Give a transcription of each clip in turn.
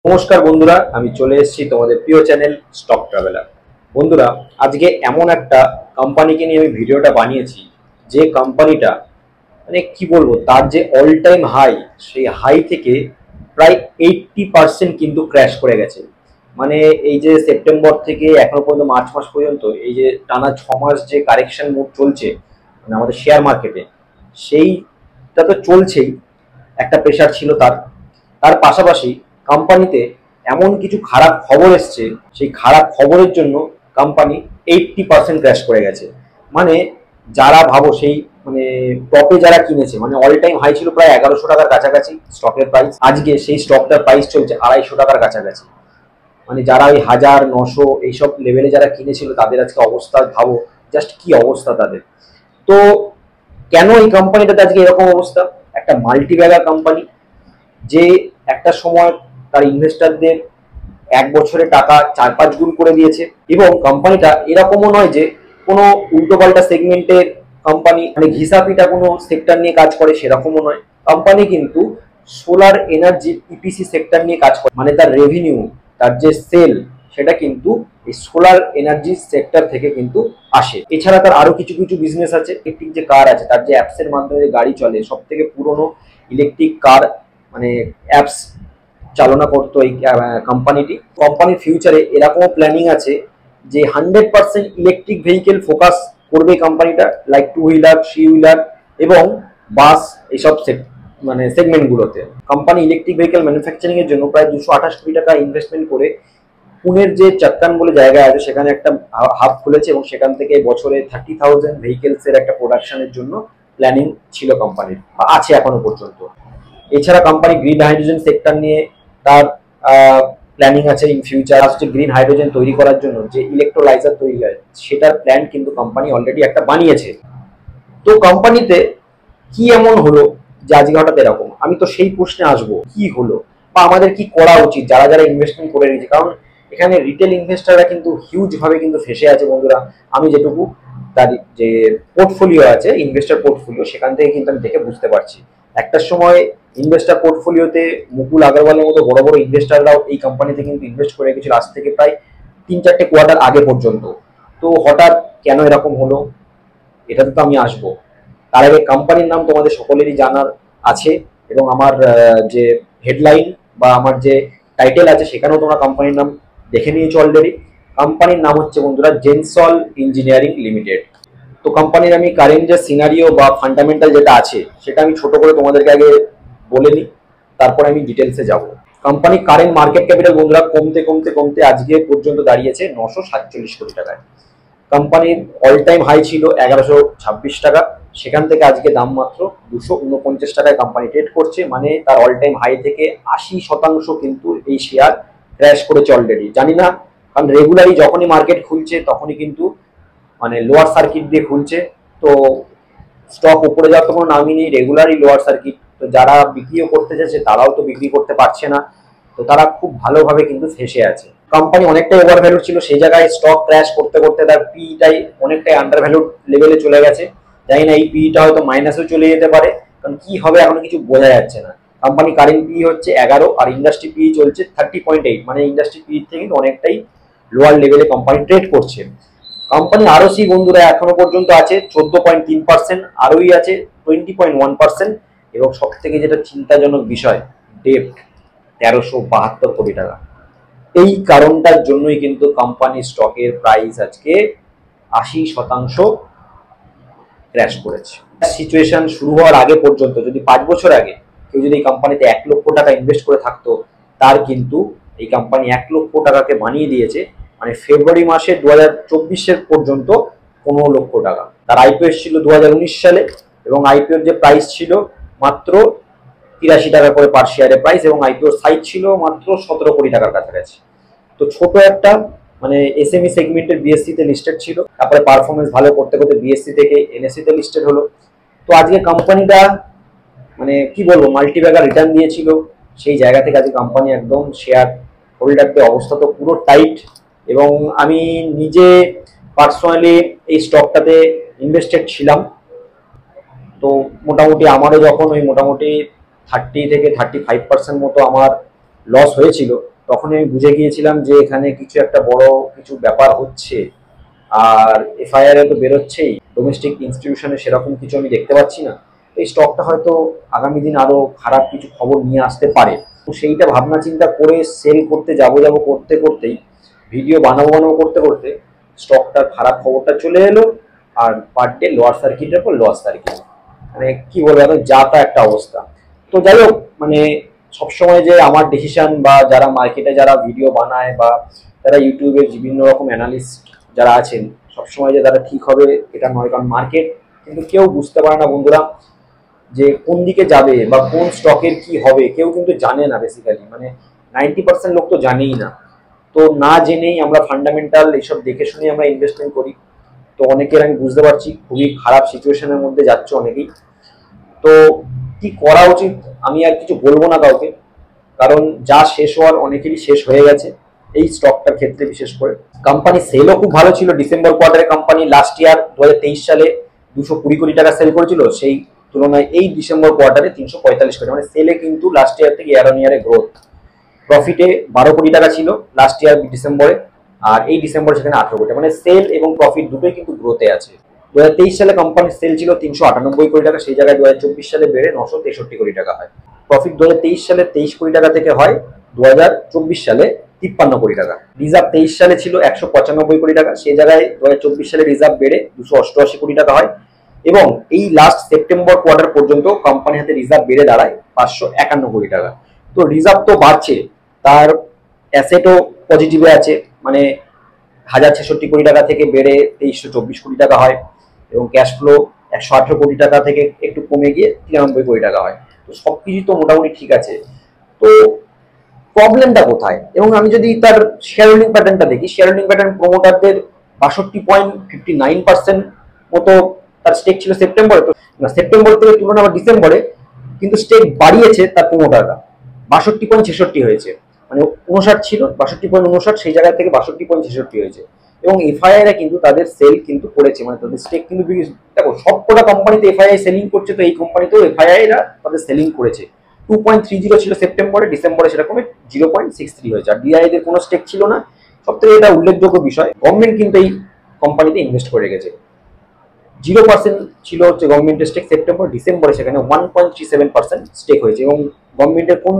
নমস্কার বন্ধুরা, আমি চলে এসেছি তোমাদের প্রিয় চ্যানেল স্টক ট্রাভেলার। বন্ধুরা, আজকে এমন একটা কোম্পানিকে নিয়ে আমি ভিডিওটা বানিয়েছি, যে কোম্পানিটা মানে কি বলবো, তার যে অল টাইম হাই, সেই হাই থেকে প্রায় 80% কিন্তু ক্র্যাশ করে গেছে। মানে এই যে সেপ্টেম্বর থেকে এখনো পর্যন্ত মার্চ মাস পর্যন্ত এই যে টানা 6 মাস যে কারেকশন মুভ চলছে মানে আমাদের শেয়ার মার্কেটে, সেইটা তো চলছেই। একটা প্রেশার ছিল তার তার পাশাপাশি কোম্পানিতে এমন কিছু খারাপ খবর এসছে, সেই খারাপ খবরের জন্য কোম্পানি 80% ক্র্যাশ করে গেছে। মানে যারা ভাবো সেই মানে টপে যারা কিনেছে, মানে অল টাইম হাই ছিল প্রায় 1100 টাকার কাছাকাছি স্টকের প্রাইস, আজকে সেই স্টকটার প্রাইস চলছে 250 টাকার কাছাকাছি। মানে যারা ওই 1000 900 এইসব লেভেলে যারা কিনেছিল তাদের আজকে অবস্থা ভাবো, জাস্ট কি অবস্থা তাদের। তো কেন এই কোম্পানিটাতে আজকে এরকম অবস্থা? একটা মাল্টি ব্যাগার কোম্পানি, যে একটা সময় তার ইনভেস্টরদের 1 বছরে টাকা 4-5 গুণ করে দিয়েছে। এবং কোম্পানিটা এরকমও নয় যে কোনো উল্টোপাল্টা সেগমেন্টের কোম্পানি, মানে ঘিসাপিটা কোনো সেক্টর নিয়ে কাজ করে, সেরকমও নয়। কোম্পানি কিন্তু সোলার এনার্জি ইপিসি সেক্টর নিয়ে কাজ করে, মানে তার রেভিনিউ, তার যে সেল, সেটা কিন্তু এই সোলার এনার্জি সেক্টর থেকে কিন্তু আসে। এছাড়া তার আরো কিছু কিছু বিজনেস আছে। ইলেকট্রিক যে কার আছে, তার যে অ্যাপসের মাধ্যমে গাড়ি চলে, সব থেকে পুরনো ইলেকট্রিক কার মানে অ্যাপস চালনা করতো এই কোম্পানির ফিউচারে এরকমও প্ল্যানিং আছে যে 100% ইলেকট্রিক ভেহিকেল ফোকাস করবে কোম্পানিটা, লাইক 2 হুইলার 3 হুইলার এবং বাস, এইসব মানে সেগমেন্টগুলোতে। কোম্পানি ইলেকট্রিক ভেহিকেল ম্যানুফ্যাকচারিং এর জন্য প্রায় 228 কোটি টাকা ইনভেস্টমেন্ট করে পুনের যে চাক্কান বলে জায়গা আছে সেখানে একটা হাব খুলেছে, এবং সেখান থেকে বছরে 30,000 ভেহিকেলস এর একটা প্রোডাকশনের জন্য প্ল্যানিং ছিল কোম্পানির, আছে এখনো পর্যন্ত। এছাড়া কোম্পানি গ্রিন হাইড্রোজেন সেক্টর নিয়ে তার প্ল্যানিং আছে ইন ফিউচার। হচ্ছে গ্রিন হাইড্রোজেন তৈরি করার জন্য যে ইলেকট্রোলাইজার তৈরি হয়, সেটার প্ল্যান কিন্তু কোম্পানি অলরেডি একটা বানিয়েছে। তো কোম্পানিতে কি এমন হলো যে আজকে হঠাৎ এরকম? আমি তো সেই প্রশ্নে আসবো, কি হলো বা আমাদের কি করা উচিত যারা যারা ইনভেস্টমেন্ট করে নিয়েছে। কারণ এখানে রিটেল ইনভেস্টাররা কিন্তু হিউজ ভাবে কিন্তু ফেসে আছে বন্ধুরা। আমি যেটুকু তার যে পোর্টফোলিও আছে, ইনভেস্টার পোর্টফোলিও, সেখান থেকে কিন্তু আমি দেখে বুঝতে পারছি। একটা সময় ইনভেস্টার পোর্টফোলিওতে মুকুল আগরওয়ালের মতো বড় বড় ইনভেস্টাররাও এই কোম্পানিতে কিন্তু ইনভেস্ট করে গেছিল আজ থেকে প্রায় 3-4টে কোয়ার্টার আগে পর্যন্ত। তো হঠাৎ কেন এরকম হলো, এটাতে তো আমি আসবো। তার আগে কোম্পানির নাম তোমাদের সকলেরই জানার আছে, এবং আমার যে হেডলাইন বা আমার যে টাইটেল আছে সেখানেও তোমরা কোম্পানির নাম দেখে নিয়েছো অলরেডি। কোম্পানির নাম হচ্ছে বন্ধুরা জেনসল ইঞ্জিনিয়ারিং লিমিটেড। তো কোম্পানির আমি কারেন্ট যে সিনারিও বা ফান্ডামেন্টাল যেটা আছে সেটা আমি ছোট করে তোমাদেরকে আগে বলে নিই, তারপরে আমি ডিটেলসে যাব। কোম্পানি কারেন্ট মার্কেট ক্যাপিটাল বন্ধুরা কমতে কমতে কমতে আজকে পর্যন্ত দাঁড়িয়েছে 947 কোটি টাকায়। কোম্পানির অল টাইম হাই ছিল 1126 টাকা, সেখান থেকে আজকে দাম মাত্র 249 টাকায় কোম্পানি ট্রেড করছে। মানে তার অল টাইম হাই থেকে 80% কিন্তু এই শেয়ার ক্র্যাশ করেছে অলরেডি। জানি না, কারণ রেগুলারই যখনই মার্কেট খুলছে তখনই কিন্তু মানে লোয়ার সার্কিট দিয়ে খুলছে। তো স্টক উপরে যাওয়ার তো কোনো নামই নেই, রেগুলারই লোয়ার সার্কিট। তো যারা বিক্রিও করতে চাইছে তারাও তো বিক্রি করতে পারছে না, তো তারা খুব ভালোভাবে কিন্তু ফেসে আছে। কোম্পানি অনেকটাই ওভার ভ্যালু ছিল, সেই জায়গায় স্টক ক্র্যাশ করতে করতে তার পিটাই অনেকটাই আন্ডার ভ্যালু লেভেলে চলে গেছে। জানি না এই পিটা হয়তো মাইনাসেও চলে যেতে পারে, কারণ কি হবে এখনো কিছু বোঝা যাচ্ছে না। কোম্পানি কারেন্ট পি হচ্ছে 11 আর ইন্ডাস্ট্রি পি চলছে 30.8, মানে ইন্ডাস্ট্রি পি থেকে অনেকটাই লোয়ার লেভেলে কোম্পানি ট্রেড করছে। কোম্পানি আরওসি বন্ধুরা এখনো পর্যন্ত আছে 14.3%, আরওই আছে 20.1%, এবং সব থেকে যেটা চিন্তাজনক বিষয়, ডেপ্ট 1372 কোটি টাকা। এই কারণটার জন্যই কিন্তু কোম্পানি স্টকের প্রাইস আজকে 80% ক্র্যাশ করেছে। সিচুয়েশন শুরু হওয়ার আগে পর্যন্ত যদি 5 বছর আগে কেউ যদি এই কোম্পানিতে 1 লক্ষ টাকা ইনভেস্ট করে থাকতো, তার কিন্তু এই কোম্পানি 1 লক্ষ টাকাকে বানিয়ে দিয়েছে মানে ফেব্রুয়ারি মাসে 2024 পর্যন্ত 15 লক্ষ টাকা। তার আইপিও ছিল 2019 সালে, এবং আইপিওর যে প্রাইস ছিল মাত্র 83 টাকা করে পার শেয়ারের প্রাইস, এবং আইপিওর সাইজ ছিল মাত্র 17 কোটি টাকার কাছাকাছি। তো ছোট একটা মানে এসএমই সেগমেন্টের বিএসসি তে লিস্টেড ছিল, তারপরে পারফরমেন্স ভালো করতে করতে বিএসসি থেকে এনএসসি তে লিস্টেড হলো। তো আজকে কোম্পানিটা মানে কি বলবো, মাল্টিব্যাগার রিটার্ন দিয়েছিল, সেই জায়গা থেকে আজকে কোম্পানি একদম শেয়ার হোল্ডারদের অবস্থা তো পুরো টাইট। এবং আমি নিজে পার্সোনালি এই স্টকটাতে ইনভেস্টেড ছিলাম। তো মোটামুটি আমারও যখন ওই মোটামুটি 30 থেকে 35% মতো আমার লস হয়েছিল, তখনই আমি বুঝে গিয়েছিলাম যে এখানে কিছু একটা বড় কিছু ব্যাপার হচ্ছে। আর এফআইআর এ তো বেরোচ্ছেই, ডোমেস্টিক ইনস্টিটিউশনে সেরকম কিছু আমি দেখতে পাচ্ছি না। এই স্টকটা হয়তো আগামী দিন আরো খারাপ কিছু খবর নিয়ে আসতে পারে। তো সেইটা ভাবনা চিন্তা করে সেল করতে যাব করতে করতেই, ভিডিও বানাবো করতে করতে স্টকটার খারাপ খবরটা চলে এলো। আর পার ডে লোয়ার সার্কিটের পর লোয়ার সার্কিট, মানে কি বলবো, একদম যা তা একটা অবস্থা। তো যাই হোক, মানে সবসময় যে আমার ডিসিশন বা যারা মার্কেটে যারা ভিডিও বানায় বা যারা ইউটিউবে বিভিন্ন রকম অ্যানালিস্ট যারা আছেন, সবসময় যে তারা ঠিক হবে এটা নয়। কারণ মার্কেট কিন্তু কেউ বুঝতে পারে না বন্ধুরা, যে কোন দিকে যাবে বা কোন স্টকের কি হবে কেউ কিন্তু জানে না বেসিক্যালি। মানে 90% লোক তো জানেই না। তো না জেনেই আমরা ফান্ডামেন্টাল এইসব দেখে শুনে আমরা ইনভেস্টমেন্ট করি। তো অনেকের আমি বুঝতে পারছি খুবই খারাপ সিচুয়েশনের মধ্যে যাচ্ছে অনেকেই। তো কি করা উচিত আমি আর কিছু বলবো না কাউকে, কারণ যা শেষ হওয়ার অনেকেরই শেষ হয়ে গেছে এই স্টকটার ক্ষেত্রে। বিশেষ করে কোম্পানি সেলও খুব ভালো ছিল। ডিসেম্বর কোয়ার্টারে কোম্পানি লাস্ট ইয়ার 2023 সালে 220 কোটি টাকা সেল করেছিল, সেই তুলনায় এই ডিসেম্বর কোয়ার্টারে 345 কোটি, মানে সেলে কিন্তু লাস্ট ইয়ার থেকে ইয়ার অন ইয়ারে গ্রোথ। প্রফিটে 12 কোটি টাকা ছিল লাস্ট ইয়ার ডিসেম্বরে, আর এই ডিসেম্বরে সেখানে 18 কোটি, মানে সেল এবং প্রফিট দুটোই কিন্তু গ্রোথে আছে। 2023 সালে কোম্পানির সেল ছিল 398 কোটি টাকা, সেই জায়গায় 2024 সালে বেড়ে 963 কোটি টাকা হয়। প্রফিট 2023 সালে 23 কোটি টাকা থেকে হয় 2024 সালে 53 কোটি টাকা। রিজার্ভ 23 সালে ছিল 195 কোটি টাকা, সেই জায়গায় 2024 সালে রিজার্ভ বেড়ে 288 কোটি টাকা হয়। এবং এই লাস্ট সেপ্টেম্বর কোয়ার্টার পর্যন্ত কোম্পানির হাতে রিজার্ভ বেড়ে দাঁড়ায় 551 কোটি টাকা। তো রিজার্ভ তো বাড়ছে, তার অ্যাসেটও পজিটিভে আছে, মানে 1066 কোটি টাকা থেকে বেড়ে 2324 কোটি টাকা হয়। এবং ক্যাশ ফ্লো 118 কোটি টাকা থেকে একটু কমে গিয়ে 93 কোটি টাকা হয়। তো সবকিছু তো মোটামুটি ঠিক আছে। তো প্রবলেমটা কোথায়? এবং আমি যদি তার শেয়ার হোল্ডিং প্যাটার্নটা দেখি, শেয়ার হোল্ডিং প্যাটার্ন প্রমোটারদের 62.59% মতো তার স্টেক ছিল সেপ্টেম্বরে। তো সেপ্টেম্বর থেকে তুলনা আবার ডিসেম্বরে কিন্তু স্টেক বাড়িয়েছে তার প্রমোটাররা, 62.66 হয়েছে। মানে 59 ছিল, 62.59, সেই জায়গা থেকে 62.66 হয়েছে। এবং এফআইআই রা কিন্তু তাদের সেল কিন্তু করেছে, মানে তাদের স্টেক কিন্তু দেখো সবকটা কোম্পানিতে এফআইআই সেলিং করছে, তো এই কোম্পানিতেও এফআইআই রা তাদের সেলিং করেছে। 2.30 ছিল সেপ্টেম্বরে, ডিসেম্বরে সেটা কমে 0.63 হয়েছে। আর ডিআই দের কোনো স্টেক ছিল না। সব থেকে এটা উল্লেখযোগ্য বিষয়, গভর্নমেন্ট কিন্তু এই কোম্পানিতে ইনভেস্ট করে গেছে। 0% ছিল হচ্ছে গভর্নমেন্টের স্টেক সেপ্টেম্বর, ডিসেম্বরে সেখানে 1.37% স্টেক হয়েছে। এবং গভর্নমেন্টের কোন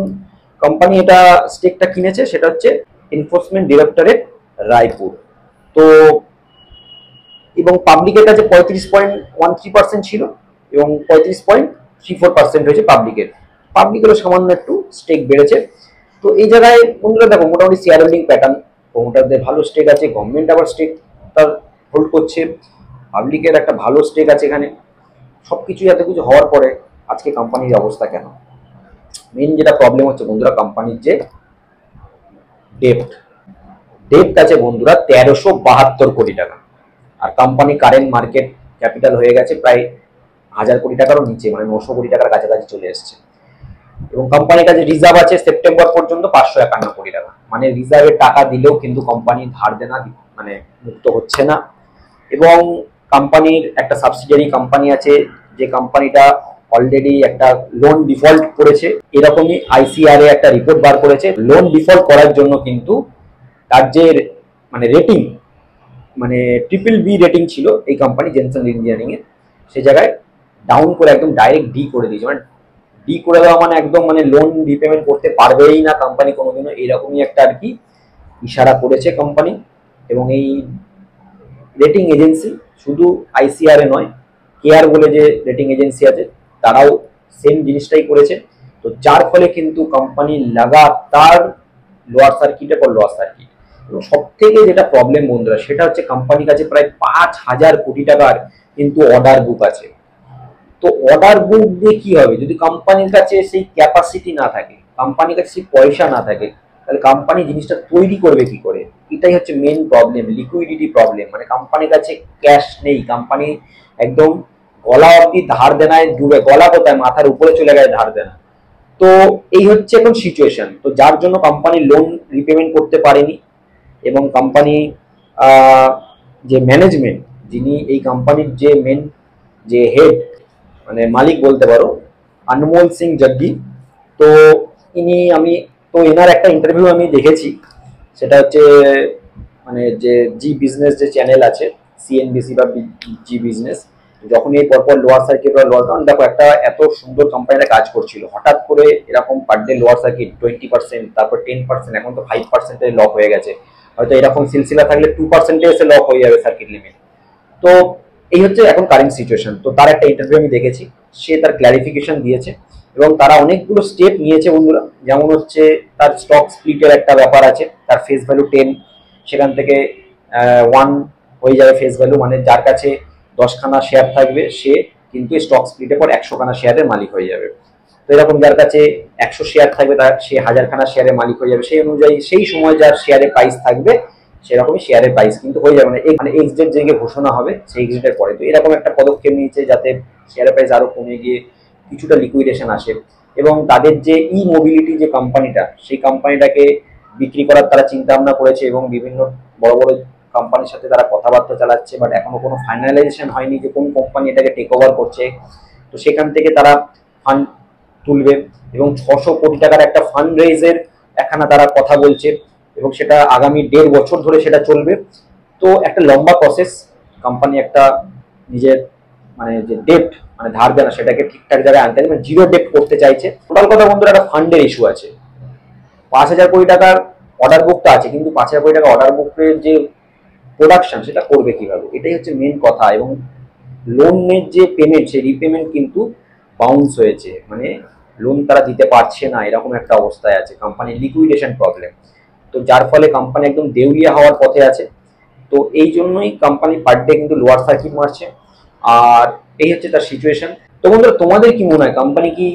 কোম্পানি এটা স্টেকটা কিনেছে সেটা হচ্ছে এনফোর্সমেন্ট ডিরেক্টরেট রায়পুর। তো এবং পাবলিকের কাছে 35.13% ছিল এবং 35.34% হয়েছে পাবলিকের। পাবলিকেরও সামান্য একটু স্টেক বেড়েছে। তো এই জায়গায় বন্ধুরা দেখো মোটামুটি শেয়ার হোল্ডিং প্যাটার্ন, প্রমোটারদের ভালো স্টেক আছে, গভর্নমেন্ট আবার স্টেক তার হোল্ড করছে, পাবলিকের একটা ভালো স্টেক আছে এখানে। সবকিছু এত কিছু হওয়ার পরে আজকে কোম্পানির অবস্থা কেন? মেন যেটা প্রবলেম হচ্ছে বন্ধুরা, কোম্পানির যে ডেপ্ট ডেপ্ট আছে বন্ধুরা 1372 কোটি টাকা। আর কোম্পানি কারেন্ট মার্কেট ক্যাপিটাল হয়ে গেছে প্রায় 1000 কোটি টাকারও নিচে, মানে 900 কোটি টাকার কাছাকাছি চলে এসছে। এবং কোম্পানির কাছে রিজার্ভ আছে সেপ্টেম্বর পর্যন্ত 551 কোটি টাকা। মানে রিজার্ভের টাকা দিলেও কিন্তু কোম্পানি ধার দেনা মানে মুক্ত হচ্ছে না। এবং কোম্পানির একটা সাবসিডিয়ারি কোম্পানি আছে, যে কোম্পানিটা অলরেডি একটা লোন ডিফল্ট করেছে। এরকমই আইসিআরএ একটা রিপোর্ট বার করেছে, লোন ডিফল্ট করার জন্য কিন্তু তার যে মানে রেটিং, মানে BBB রেটিং ছিল এই কোম্পানি জেনসন ইঞ্জিনিয়ারিং এর, সেই জায়গায় ডাউন করে একদম ডাইরেক্ট ডি করে দিয়েছে। মানে ডি করে দেওয়া মানে একদম মানে লোন রিপেমেন্ট করতে পারবেই না কোম্পানি কোনোদিনও, এইরকমই একটা আর কি ইশারা করেছে কোম্পানি। এবং এই রেটিং এজেন্সি শুধু আইসিআরএ নয়, কেয়ার বলে যে রেটিং এজেন্সি আছে তারাও সেম জিনিসটাই করেছে। তো যার ফলে কিন্তু কোম্পানি লাগাতার লোয়ার সার্কিটের পর লোয়ার সার্কিট। এবং সব থেকে যেটা প্রবলেম বন্ধুরা সেটা হচ্ছে কোম্পানির কাছে প্রায় 5000 কোটি টাকার কিন্তু অর্ডার বুক আছে। তো অর্ডার বুক দিয়ে কি হবে? যদি কোম্পানির কাছে সেই ক্যাপাসিটি না থাকে, কোম্পানির কাছে সেই পয়সা না থাকে, তাহলে কোম্পানি জিনিসটা তৈরি করবে কি করে? এটাই হচ্ছে মেন প্রবলেম, লিকুইডিটি প্রবলেম। মানে কোম্পানির কাছে ক্যাশ নেই, কোম্পানি একদম গলা অব্দি ধার দেনায় ডুবে, গলা কোথায় মাথার উপরে চলে গেছে ধার দেনা। তো এই হচ্ছে এখন সিচুয়েশন। তো যার জন্য কোম্পানি লোন রিপেমেন্ট করতে পারেনি। এবং কোম্পানি যে ম্যানেজমেন্ট, যিনি এই কোম্পানির যে মেন যে হেড মানে মালিক বলতে পারো, আনমোল সিং জগ্গি, তো ইনি আমি তো এনার একটা ইন্টারভিউ আমি দেখেছি, সেটা হচ্ছে মানে যে জি বিজনেস যে চ্যানেল আছে, সিএনবিসি বা জি বিজনেস, যখন এই পরপর লোয়ার সার্কিট বা লোয়ার, কারণ দেখো একটা এত সুন্দর কোম্পানিতে কাজ করছিল, হঠাৎ করে এরকম পার ডে লোয়ার সার্কিট 20%, তারপর 10%, এখন তো 5% লক হয়ে গেছে। হয়তো এরকম সিলসিলা থাকলে 2% এসে লক হয়ে যাবে সার্কিট লিমিট। তো এই হচ্ছে এখন কারেন্ট সিচুয়েশন। তো তার একটা ইন্টারভিউ আমি দেখেছি, সে তার ক্ল্যারিফিকেশন দিয়েছে এবং তারা অনেকগুলো স্টেপ নিয়েছে বন্ধুরা। যেমন হচ্ছে তার স্টক স্প্লিটের একটা ব্যাপার আছে, তার ফেস ভ্যালু 10, সেখান থেকে 1 হয়ে যাবে ফেস ভ্যালু, মানে যার কাছে 10খানা শেয়ার থাকবে সে কিন্তু স্টক স্প্লিটের পর 100খানা শেয়ারের মালিক হয়ে যাবে। তো এরকম যার কাছে 100 শেয়ার থাকবে তার সে 1000খানা শেয়ারের মালিক হয়ে যাবে। সেই অনুযায়ী সেই সময় যার শেয়ারের প্রাইস থাকবে সেরকমই শেয়ারের প্রাইস কিন্তু হয়ে যাবে, মানে এক্স ডেট যে ঘোষণা হবে সেই এক্স ডেটের পরে। তো এরকম একটা পদক্ষেপ নিয়েছে যাতে শেয়ারের প্রাইস আরো কমে গিয়ে কিছুটা লিকুইডেশন আসে। এবং তাদের যে ই মোবিলিটি যে কোম্পানিটা, সেই কোম্পানিটাকে বিক্রি করার তারা চিন্তা ভাবনা করেছে এবং বিভিন্ন বড় বড় কোম্পানির সাথে তারা কথাবার্তা চালাচ্ছে, বাট এখনো কোনো ফাইনালাইজেশন হয়নি যে কোন কোম্পানি এটাকে টেক ওভার করছে। তো সেখান থেকে তারা ফান্ড তুলবে এবং 600 কোটি টাকার একটা ফান্ড রেইজের একখানা তারা কথা বলছে এবং সেটা আগামী 1.5 বছর ধরে সেটা চলবে। তো একটা লম্বা প্রসেস, কোম্পানি একটা নিজের মানে যে ডেট মানে ধার দেনা সেটাকে ঠিকঠাক জায়গায় আনতে মানে জিরো ডেট করতে চাইছে। টোটাল কথা বন্ধুরা, একটা ফান্ডের ইস্যু আছে। 5,000 কোটি টাকার অর্ডার বুকটা আছে, কিন্তু 5,000 কোটি টাকা অর্ডার বুকের যে প্রোডাকশন সেটা করবে কিভাবে, এটাই হচ্ছে মেন কথা। এবং লোনের যে পেমেন্ট সেই রিপেমেন্ট কিন্তু বাউন্স হয়েছে, মানে লোন তারা দিতে পারছে না, এরকম একটা অবস্থায় আছে, কোম্পানির লিকুইডেশন প্রবলেম। তো যার ফলে কোম্পানি একদম দেউলিয়া হওয়ার পথে আছে। তো এই জন্যই কোম্পানি পার ডে কিন্তু লোয়ার সার্কিট মারছে, আর এই হচ্ছে তার সিচুয়েশন। তো বন্ধুরা, তোমাদের কি মনে হয় কোম্পানি কি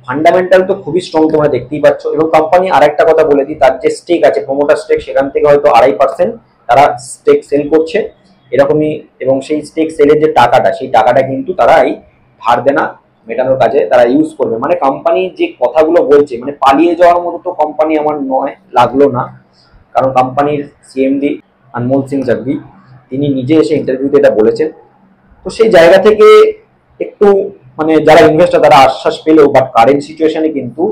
ফান্ডামেন্টাল তো খুবই স্ট্রং, তোমরা দেখতেই পাচ্ছ। এবং কোম্পানি আর একটা কথা বলে দিই, তার যে স্টেক আছে প্রমোটার স্টেক, সেখান থেকে হয়তো 2.5% তারা স্টেক সেল করছে এরকমই। এবং সেই স্টেক সেলের যে টাকাটা, সেই টাকাটা কিন্তু তারা এই ধার দেনা মেটানোর কাজে তারা ইউজ করবে। মানে কোম্পানি যে কথাগুলো বলছে, মানে পালিয়ে যাওয়ার মতো তো কোম্পানি আমার নয়, লাগলো না। কারণ কোম্পানির সিএমডি আনমোল সিং জগবি তিনি নিজে এসে ইন্টারভিউতে এটা বলেছেন। তো সেই জায়গা থেকে একটু মানে যারা ইনভেস্টর তারা আশ্বাস পেলেও, বাট কারেন্ট সিচুয়েশনে কিন্তু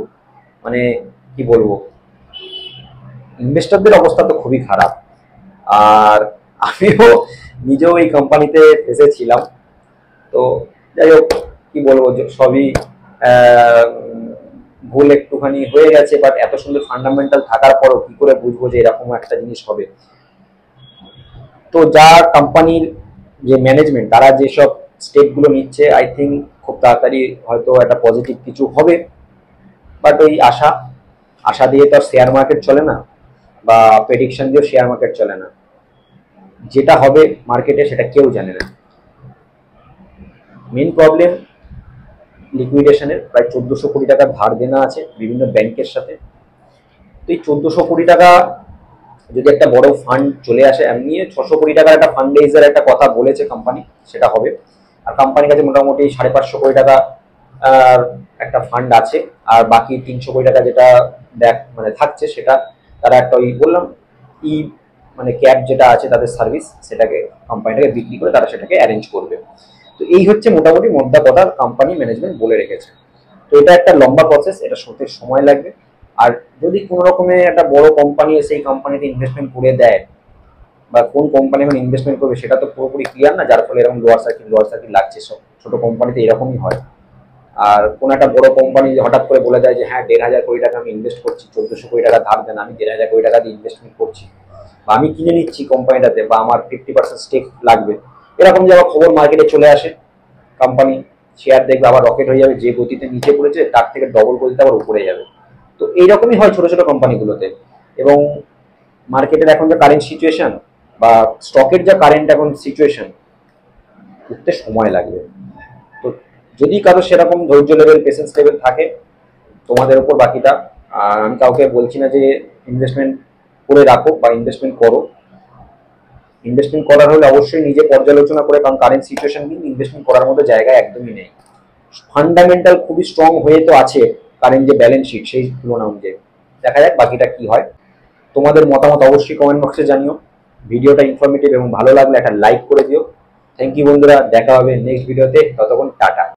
মানে কি বলবো, ইনভেস্টরদের অবস্থা তো খুবই খারাপ। আর আমিও নিজেও এই কোম্পানিতে এসেছিলাম। তো যাই হোক, কি বলবো, সবই ভুল একটুখানি হয়ে গেছে, বাট এত সুন্দর ফান্ডামেন্টাল থাকার পরও কি করে বুঝবো যে এরকম একটা জিনিস হবে। তো যা কোম্পানির যে ম্যানেজমেন্ট তারা যেসব স্টেপগুলো নিচ্ছে, আই থিঙ্ক খুব তাড়াতাড়ি হয়তো একটা পজিটিভ কিছু হবে। বাট ওই আশা আশা দিয়ে তো আর শেয়ার মার্কেট চলে না, বা প্রেডিকশন দিয়েও শেয়ার মার্কেট চলে না। যেটা হবে মার্কেটে সেটা কেউ জানে না। মেন প্রবলেম লিকুইডেশনের, প্রায় 1400 কোটি টাকা ধার দেনা আছে বিভিন্ন ব্যাংকের সাথে। তো এই 1400 কোটি টাকা যদি একটা বড় ফান্ড চলে আসে, এমনি 600 কোটি টাকার একটা ফান্ড রেইজের একটা কথা বলেছে কোম্পানি, সেটা হবে। আর কোম্পানির কাছে মোটামুটি 550 কোটি টাকা একটা ফান্ড আছে, আর বাকি 300 কোটি টাকা যেটা মানে থাকছে সেটা তারা একটা ওই বললাম ই মানে ক্যাব যেটা আছে তাদের সার্ভিস, সেটাকে কোম্পানিটাকে বিক্রি করে তারা সেটাকে অ্যারেঞ্জ করবে। তো এই হচ্ছে মোটামুটি মোদ্দা কথা কোম্পানি ম্যানেজমেন্ট বলে রেখেছে। তো এটা একটা লম্বা প্রসেস, এটা সত্যি সময় লাগবে। আর যদি কোনো রকমের একটা বড় কোম্পানি সেই কোম্পানিতে ইনভেস্টমেন্ট করে দেয়, বা কোন কোম্পানি এখন ইনভেস্টমেন্ট করবে সেটা তো পুরোপুরি ক্লিয়ার না, যার ফলে এরকম লোয়ার সার্কিট লাগছে। সব ছোট কোম্পানিতে এরকমই হয়। আর কোন একটা বড় কোম্পানি হঠাৎ করে বলে দেয় যে হ্যাঁ 1,500 কোটি টাকা আমি ইনভেস্ট করছি, 1400 কোটি টাকা ধার দেন, আমি 1,500 কোটি টাকা দিয়ে ইনভেস্টমেন্ট করছি, বা আমি কিনে নিচ্ছি কোম্পানিটাতে, বা আমার 50% স্টেক লাগবে, এরকম যে আবার খবর মার্কেটে চলে আসে, কোম্পানি শেয়ার দেখবে আবার রকেট হয়ে যাবে, যে গতিতে নিচে পড়েছে তার থেকে ডবল গতিতে আবার উপরে যাবে। তো এইরকমই হয় ছোট ছোট কোম্পানিগুলোতে। এবং মার্কেটের এখন যে কারেন্ট সিচুয়েশন বা স্টকের যা কারেন্ট এখন সিচুয়েশন, উঠতে সময় লাগবে। তো যদি কারো সেরকম ধৈর্য লেভেল পেশেন্স লেভেল থাকে, তোমাদের উপর বাকিটা। আর আমি কাউকে বলছি না যে ইনভেস্টমেন্ট করে রাখো বা ইনভেস্টমেন্ট করো। ইনভেস্টমেন্ট করার হলে অবশ্যই নিজে পর্যালোচনা করে, কারণ কারেন্ট সিচুয়েশন কিন্তু ইনভেস্টমেন্ট করার মতো জায়গা একদমই নেই। ফান্ডামেন্টাল খুবই স্ট্রং হয়ে তো আছে কারেন্ট যে ব্যালেন্স শিট সেই তুলনা অনুযায়ী। দেখা যাক বাকিটা কি হয়। তোমাদের মতামত অবশ্যই কমেন্ট বক্সে জানিও। ভিডিওটা ইনফরমেটিভ এবং ভালো লাগলে একটা লাইক করে দিও। থ্যাংক ইউ বন্ধুরা, দেখা হবে নেক্সট ভিডিওতে, ততক্ষণ টাটা।